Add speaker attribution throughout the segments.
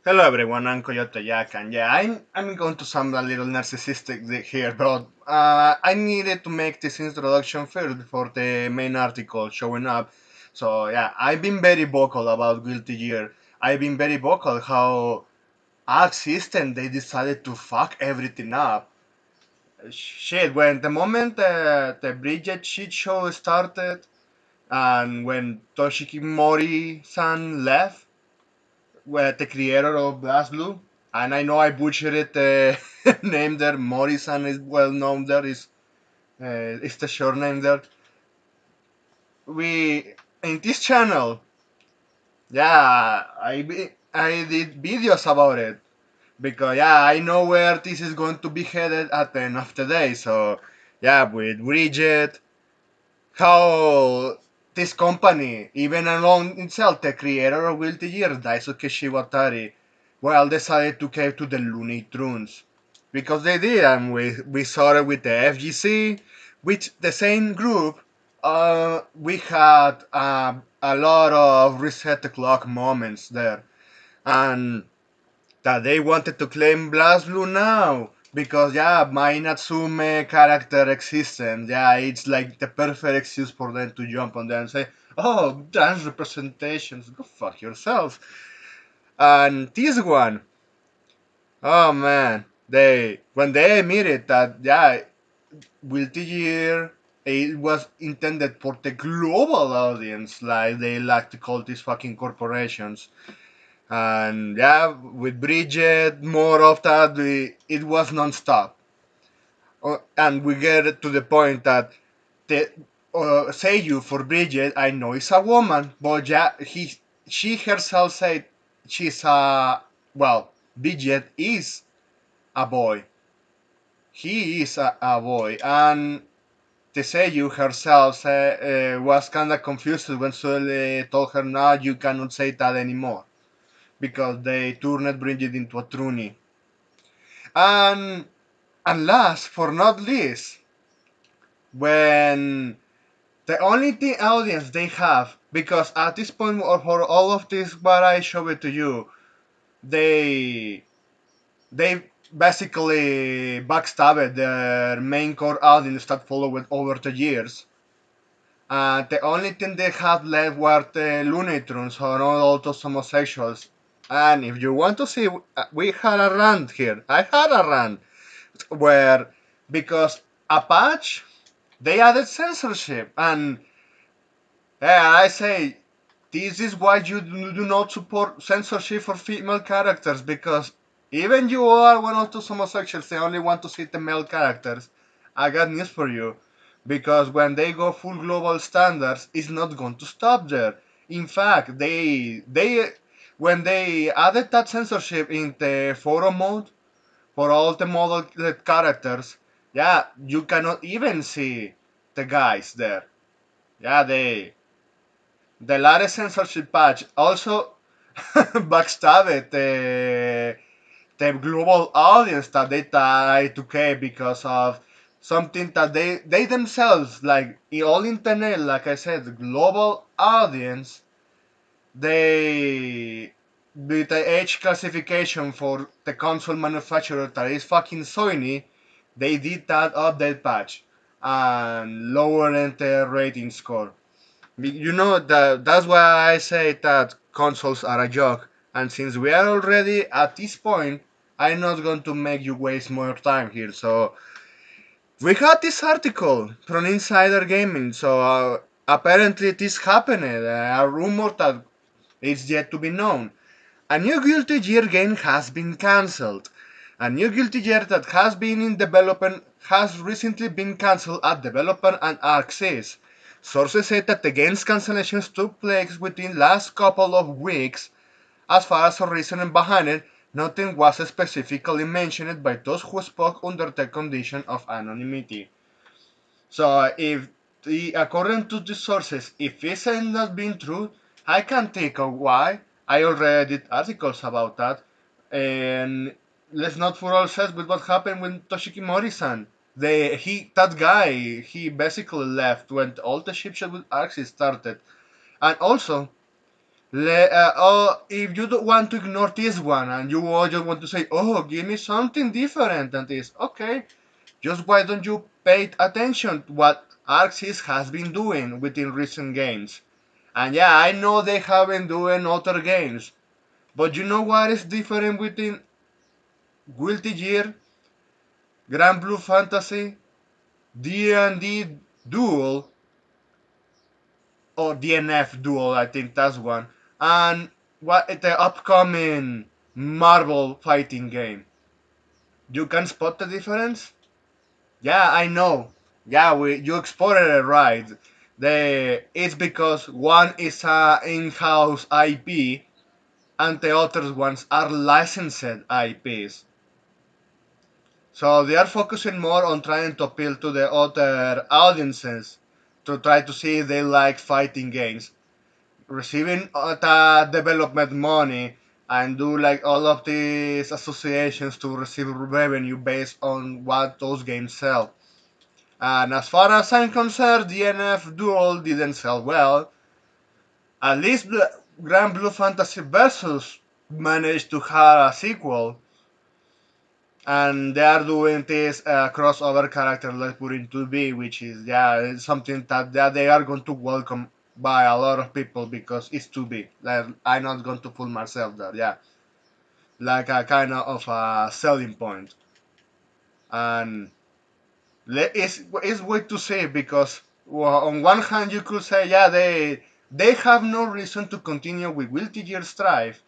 Speaker 1: Hello everyone, I'm Coyote Jack, and yeah, I'm going to sound a little narcissistic here, but I needed to make this introduction first before the main article showing up. So yeah, I've been very vocal about Guilty Gear. I've been very vocal how Arc System they decided to fuck everything up. Shit, when the moment the Bridget shit show started, and when Toshiki Mori-san left, the creator of BlazBlue, and I know I butchered it, the name there. Morrison is well known there. Is the short name there. We in this channel, yeah, I did videos about it because yeah, I know where this is going to be headed at the end of the day. So yeah, with Bridget, how this company, even alone itself, the creator of Guilty Gear, Daisuke Shibatari, well, decided to go to the Looney Tunes. Because they did, and we saw it with the FGC, with the same group. We had a lot of reset the clock moments there, and that they wanted to claim BlazBlue now because yeah, my Natsume character existence, yeah, it's like the perfect excuse for them to jump on there and say, "Oh, trans representations, go fuck yourself." And this one, oh man, they when they admitted that yeah, Guilty Gear it was intended for the global audience, like they like to call these fucking corporations. And yeah, with Bridget, more of that, it was non-stop. And we get to the point that the Seiyu for Bridget, I know is a woman, but yeah, she herself said she's a, well, Bridget is a boy. He is a boy. And the Seiyu herself was kind of confused when Sully told her, no, you cannot say that anymore. Because they turned Bridget into a Truni. And and last for not least, when the only thing audience they have, because at this point for all of this what I show it to you, they they basically backstabbed their main core audience that followed over the years. The only thing they had left were the Looney Tunes or all those homosexuals. And if you want to see, we had a rant here. I had a rant where because a patch they added censorship, and I say this is why you do not support censorship for female characters, because even you are one of those homosexuals they only want to see the male characters. I got news for you, because when they go full global standards it's not going to stop there. In fact, they when they added that censorship in the photo mode for all the model characters, yeah, you cannot even see the guys there. Yeah, the latest censorship patch also backstabbed the global audience that they tried to get because of something that they themselves, like all internet, like I said, the global audience, they with the age classification for the console manufacturer that is fucking Sony, they did that update patch and lowered the rating score. You know that's why I say that consoles are a joke. And since we are already at this point, I'm not going to make you waste more time here. So we had this article from Insider Gaming. So apparently this happened. A rumor that is yet to be known. A new Guilty Gear game has been cancelled. A new Guilty Gear that has been in development has recently been cancelled at developer and Arxis. Sources say that the game's cancellations took place within last couple of weeks. As far as the reasoning behind it, nothing was specifically mentioned by those who spoke under the condition of anonymity. So if according to the sources, if it's not been true, I can think of why. I already did articles about that. And let's not fool ourselves with what happened with Toshiki Mori-san. That guy, he basically left when all the ship with Arxis started. And also, Oh, if you don't want to ignore this one and you all just want to say, oh, give me something different than this, okay, just why don't you pay attention to what Arxis has been doing within recent games? And yeah, I know they haven't doing other games, but you know what is different within Guilty Gear, Grand Blue Fantasy, D&D Duel, or DNF Duel, I think that's one, and what the upcoming Marvel fighting game. You can spot the difference? Yeah, I know. Yeah, you spotted it right. It's because one is a in-house IP and the other ones are licensed IPs. So they are focusing more on trying to appeal to the other audiences to try to see if they like fighting games. Receiving the development money and do like all of these associations to receive revenue based on what those games sell. And as far as I'm concerned, DNF Duel didn't sell well. At least Grand Blue Fantasy Versus managed to have a sequel, and they are doing this crossover character, let's put it to be, which is yeah, it's something that they are going to welcome by a lot of people because it's too big. Like, I'm not going to fool myself there, yeah, like a kind of a selling point, and it's weird to say because well, on one hand you could say yeah they have no reason to continue with Guilty Gear Strive.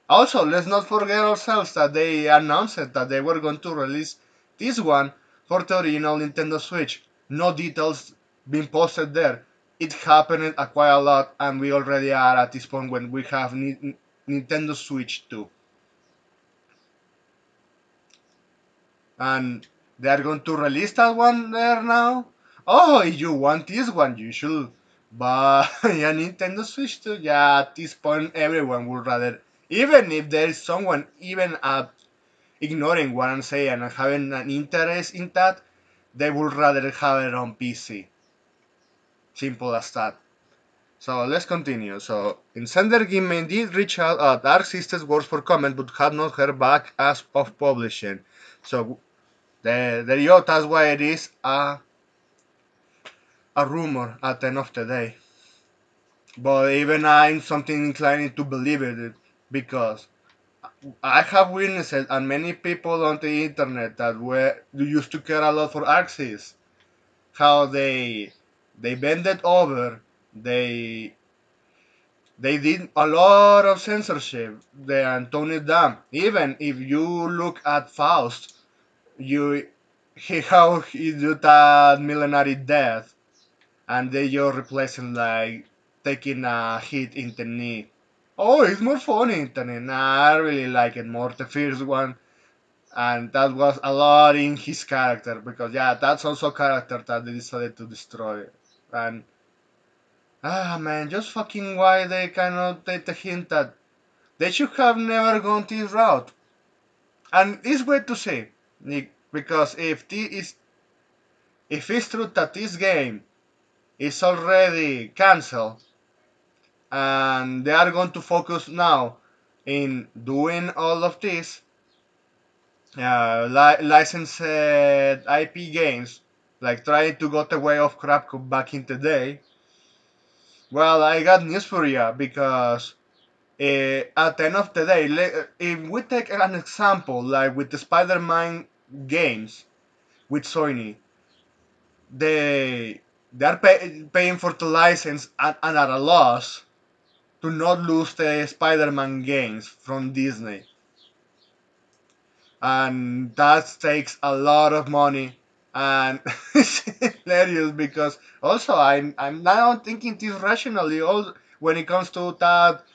Speaker 1: Also, let's not forget ourselves that they announced that they were going to release this one for the original Nintendo Switch. No details being posted there. It happened quite a lot, and we already are at this point when we have Nintendo Switch 2. And they are going to release that one there now. Oh, if you want this one, you should buy a Nintendo Switch 2. Yeah, at this point, everyone would rather, even if there is someone even ignoring what I'm saying and having an interest in that, they would rather have it on PC. Simple as that. So let's continue. So, Insider Gaming did reach out Dark Sisters Wars for comment, but had not heard back as of publishing. So there you go. That's why it is a rumor at the end of the day. But even I'm something inclined to believe it because I have witnessed and many people on the internet that were used to care a lot for Axis, how they bended over, they they did a lot of censorship, and toned it down. Even if you look at Faust, you how he did that millenary death, and they just replace him like taking a hit in the knee. Oh, it's more funny in the knee. Nah, I really like it more the first one, and that was a lot in his character because yeah, that's also a character that they decided to destroy. And man, just fucking why they cannot take the hint that they should have never gone this route. And it's weird to say, Nick, because if it's true that this game is already cancelled and they are going to focus now in doing all of this licensed IP games, like trying to go the way of Crapco back in the day, well, I got news for you because at the end of the day, if we take an example like with the Spider-Man games with Sony, they they are paying for the license and at a loss to not lose the Spider-Man games from Disney, and that takes a lot of money. And it's hilarious because also I'm now thinking this rationally. Also, when it comes to that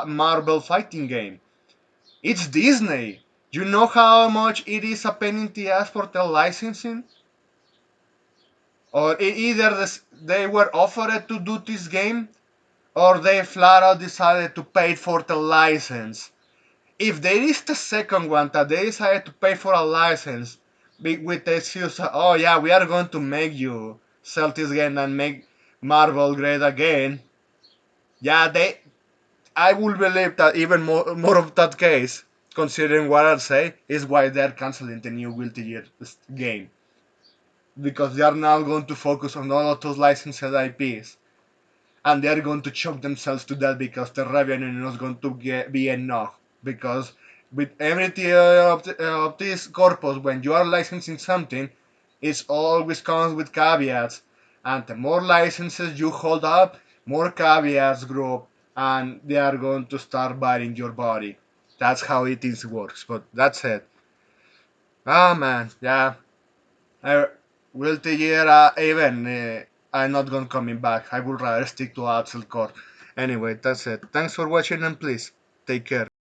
Speaker 1: Marvel fighting game, it's Disney. You know how much it is a pain in the ass for the licensing? Or either they were offered to do this game, or they flat out decided to pay for the license. If there is the second one that they decided to pay for a license with the excuse, oh yeah, we are going to make you sell this game and make Marvel great again. Yeah, I will believe that even more of that case, considering what I say, is why they're canceling the new Guilty Gear game. Because they are now going to focus on all of those licensed IPs. And they are going to choke themselves to death because the revenue is not going to be enough. Because with every tier of this corpus, when you are licensing something, it always comes with caveats. And the more licenses you hold up, more caveats grow up, and they are going to start biting your body. That's how it is works. But that's it. Ah man, yeah. I will the year even I'm not gonna coming back. I would rather stick to Axel Core. Anyway, that's it. Thanks for watching and please take care.